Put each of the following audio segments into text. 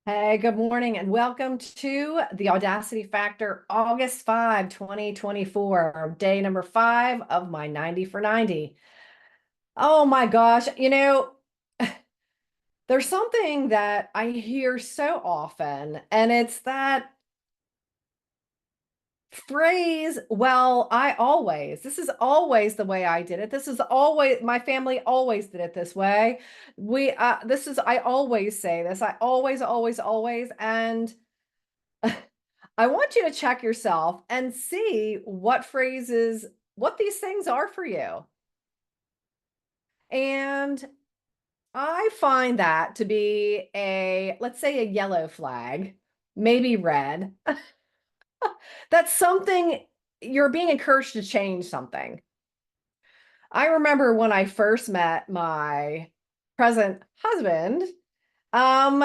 Hey, good morning and welcome to the Audacity Factor August 5, 2024, day number 5 of my 90 for 90. Oh my gosh, there's something that I hear so often, and it's that phrase, well, this is always the way I did it. This is always, my family always did it this way. I always say this. I always, always, always. And I want you to check yourself and see what these things are for you. And I find that to be let's say a yellow flag, maybe red. That's something you're being encouraged to change something. I remember when I first met my present husband, um,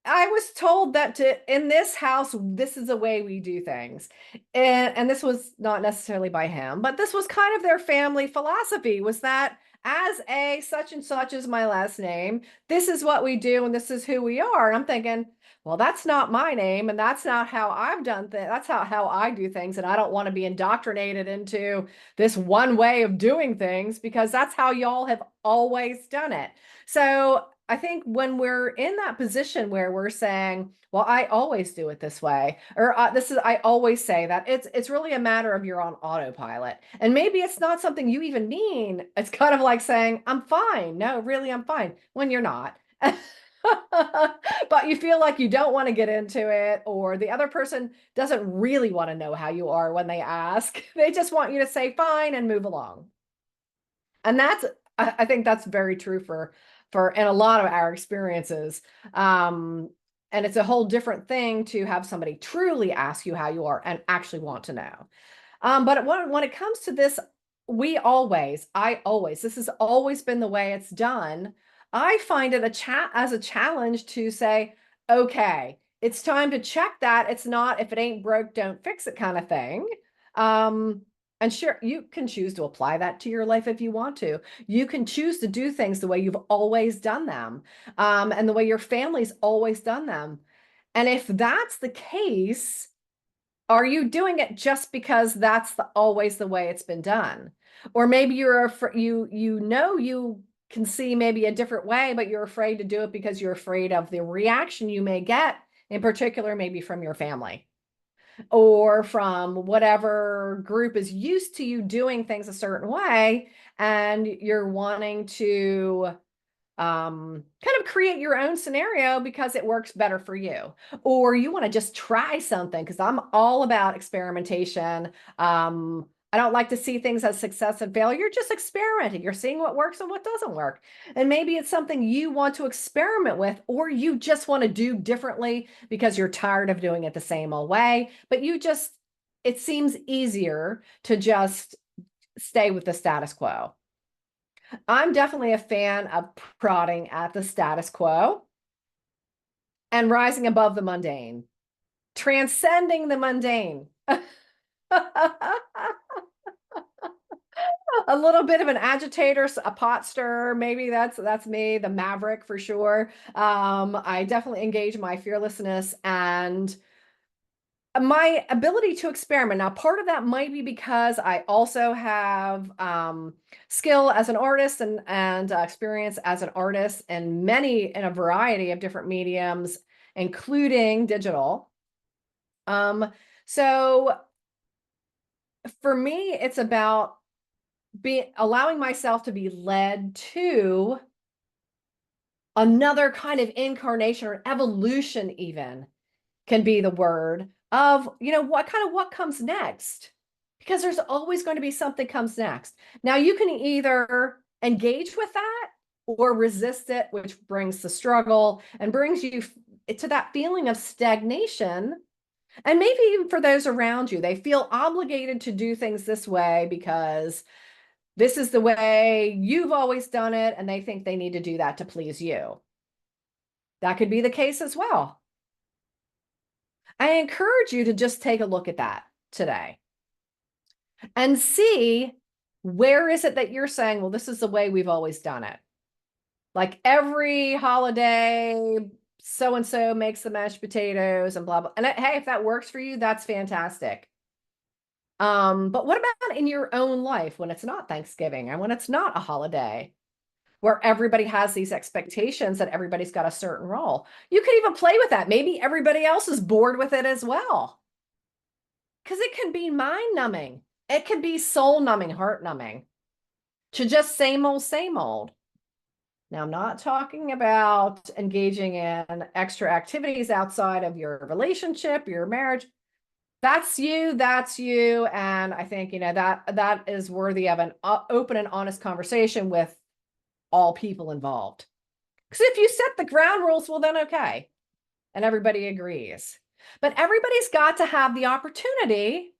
I was told that in this house, this is the way we do things. And this was not necessarily by him, but this was kind of their family philosophy, was that as a such and such is my last name, this is what we do and this is who we are. And I'm thinking, well, that's not my name and that's not how I've done things. That's how I do things. And I don't want to be indoctrinated into this one way of doing things because that's how y'all have always done it. So I think when we're in that position where we're saying, well, I always do it this way, or I always say that it's really a matter of you're on autopilot. And maybe it's not something you even mean. It's kind of like saying, I'm fine. No, really, I'm fine when you're not. But you feel like you don't want to get into it, or the other person doesn't really want to know how you are when they ask. They just want you to say fine and move along. And I think that's very true for in a lot of our experiences. Um, and it's a whole different thing to have somebody truly ask you how you are and actually want to know. But when it comes to this, this has always been the way it's done. I find it as a challenge to say, okay, it's time to check that. It's not if it ain't broke, don't fix it kind of thing. Um, and sure, you can choose to apply that to your life if you want to. You can choose to do things the way you've always done them, and the way your family's always done them. And if that's the case, are you doing it just because that's always the way it's been done? Or maybe you can see maybe a different way, but you're afraid to do it because you're afraid of the reaction you may get, in particular, maybe from your family or from whatever group is used to you doing things a certain way, and you're wanting to kind of create your own scenario because it works better for you, or you want to just try something because I'm all about experimentation. I don't like to see things as success and failure. You're just experimenting. You're seeing what works and what doesn't work. And maybe it's something you want to experiment with, or you just want to do differently because you're tired of doing it the same old way. But it seems easier to just stay with the status quo. I'm definitely a fan of prodding at the status quo and rising above the mundane, transcending the mundane. A little bit of an agitator, a pot stirrer. Maybe that's me, the maverick for sure. I definitely engage my fearlessness and my ability to experiment. Now, part of that might be because I also have skill as an artist and experience as an artist in a variety of different mediums, including digital. So for me, it's about allowing myself to be led to another kind of incarnation or evolution, even can be the word of, what comes next, because there's always going to be something comes next. Now you can either engage with that or resist it, which brings the struggle and brings you to that feeling of stagnation. And maybe even for those around you, they feel obligated to do things this way because this is the way you've always done it, and they think they need to do that to please you. That could be the case as well. I encourage you to just take a look at that today and see, where is it that you're saying, well, this is the way we've always done it. Like every holiday, so and so makes the mashed potatoes and blah blah. And hey, if that works for you, that's fantastic. But what about in your own life when it's not Thanksgiving and when it's not a holiday, where everybody has these expectations that everybody's got a certain role? You could even play with that. Maybe everybody else is bored with it as well. Because it can be mind numbing. It can be soul numbing, heart numbing to just same old, same old. Now, I'm not talking about engaging in extra activities outside of your relationship, your marriage. That's you, that's you. And I think, that is worthy of an open and honest conversation with all people involved. Because if you set the ground rules, well, then okay. And everybody agrees. But everybody's got to have the opportunity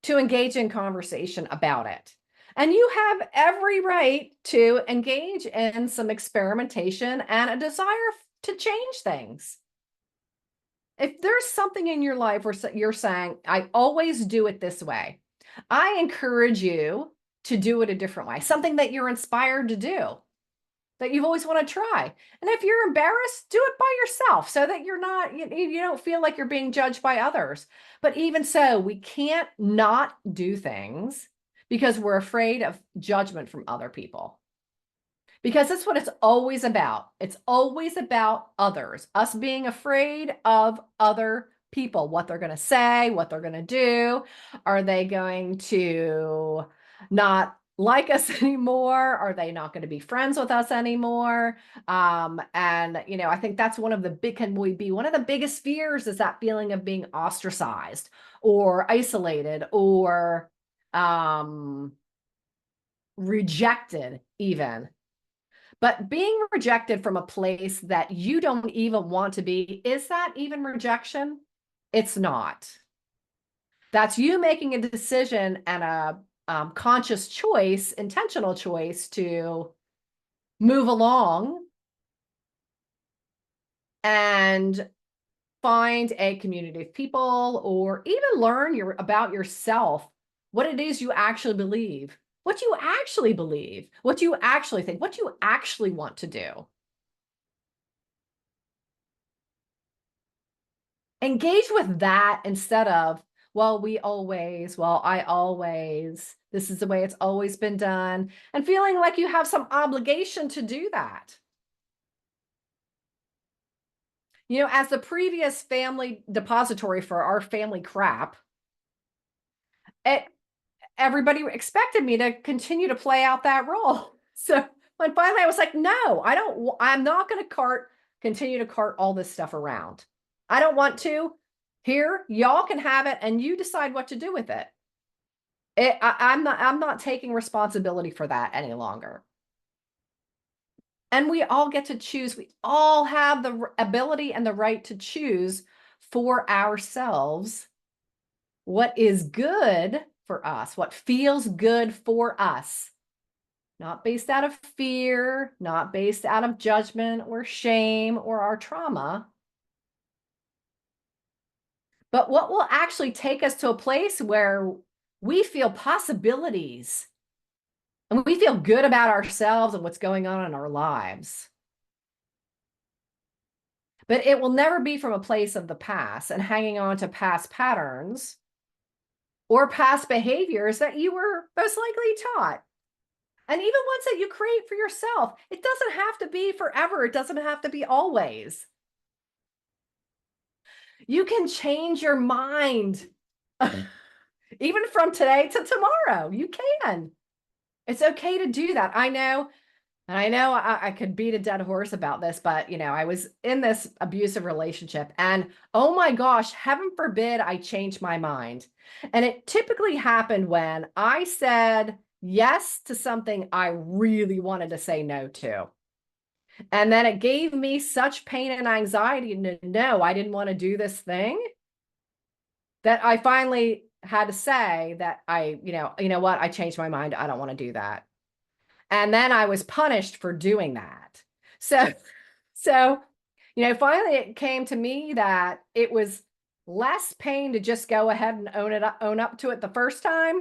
to engage in conversation about it. And you have every right to engage in some experimentation and a desire to change things. If there's something in your life where you're saying, I always do it this way, I encourage you to do it a different way, something that you're inspired to do, that you've always want to try. And if you're embarrassed, do it by yourself so that you're not, you don't feel like you're being judged by others. But even so, we can't not do things because we're afraid of judgment from other people. Because that's what it's always about. It's always about others, us being afraid of other people, what they're going to say, what they're going to do. Are they going to not like us anymore? Are they not going to be friends with us anymore? And I think that's one of the one of the biggest fears, is that feeling of being ostracized or isolated or rejected even. But being rejected from a place that you don't even want to be, is that even rejection? It's not. That's you making a decision and a conscious choice, intentional choice to move along and find a community of people, or even learn about yourself, what it is you actually believe, what you actually believe, what you actually think, what you actually want to do. Engage with that instead of, well, I always, this is the way it's always been done, and feeling like you have some obligation to do that. As the previous family depository for our family crap, everybody expected me to continue to play out that role. So when finally I was like, no, I'm not going to continue to cart all this stuff around. I don't want to. Here, y'all can have it and you decide what to do with it. I'm not taking responsibility for that any longer. And we all get to choose. We all have the ability and the right to choose for ourselves what is good for us, what feels good for us. Not based out of fear, not based out of judgment or shame or our trauma, but what will actually take us to a place where we feel possibilities and we feel good about ourselves and what's going on in our lives. But it will never be from a place of the past and hanging on to past patterns or past behaviors that you were most likely taught. And even ones that you create for yourself. It doesn't have to be forever. It doesn't have to be always. You can change your mind. Even from today to tomorrow, you can. It's okay to do that. I know, and I know I could beat a dead horse about this, but I was in this abusive relationship, and oh my gosh, heaven forbid I changed my mind. And it typically happened when I said yes to something I really wanted to say no to. And then it gave me such pain and anxiety to know I didn't want to do this thing, that I finally had to say that you know what, I changed my mind. I don't want to do that. And then I was punished for doing that. So, finally it came to me that it was less pain to just go ahead and own up to it the first time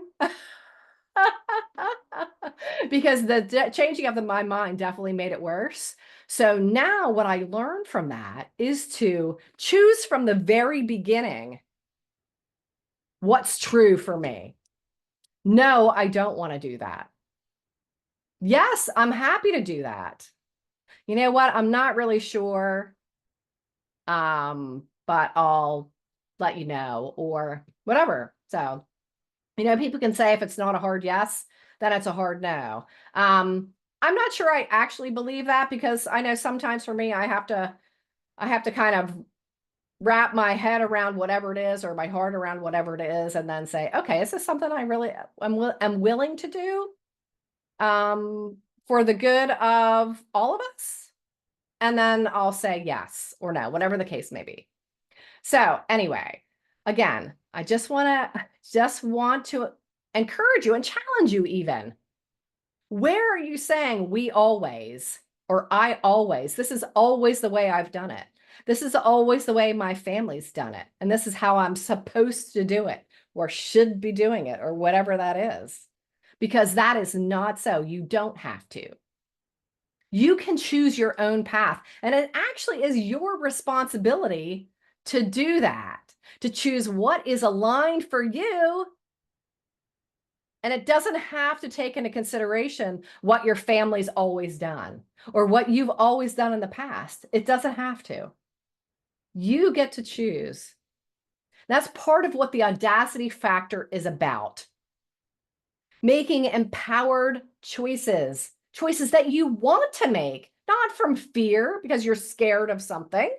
Because the changing of my mind definitely made it worse. So now what I learned from that is to choose from the very beginning what's true for me. No, I don't want to do that. Yes, I'm happy to do that. You know what? I'm not really sure. But I'll let you know or whatever. So, people can say if it's not a hard yes, then it's a hard no. I'm not sure I actually believe that because I know sometimes for me, I have to kind of wrap my head around whatever it is or my heart around whatever it is and then say, okay, is this something I really am willing to do for the good of all of us? And then I'll say yes or no, whatever the case may be. So anyway, again, I just want to encourage you and challenge you even. Where are you saying we always or I always? This is always the way I've done it. This is always the way my family's done it. And this is how I'm supposed to do it or should be doing it or whatever that is. Because that is not so. You don't have to. You can choose your own path. And it actually is your responsibility to do that, to choose what is aligned for you. And it doesn't have to take into consideration what your family's always done or what you've always done in the past. It doesn't have to. You get to choose. That's part of what the audacity factor is about. Making empowered choices, choices that you want to make, not from fear because you're scared of something,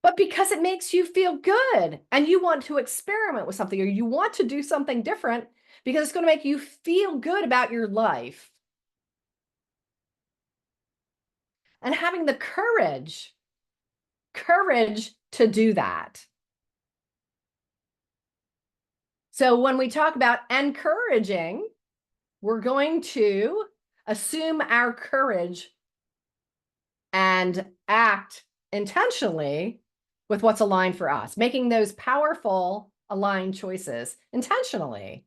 but because it makes you feel good and you want to experiment with something or you want to do something different because it's going to make you feel good about your life. And having the courage to do that. So when we talk about encouraging, we're going to assume our courage and act intentionally with what's aligned for us, making those powerful aligned choices intentionally.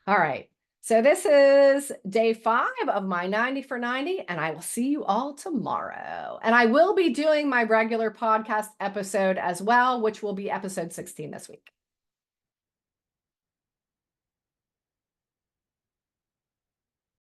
All right. So this is day 5 of my 90 for 90, and I will see you all tomorrow. And I will be doing my regular podcast episode as well, which will be episode 16 this week.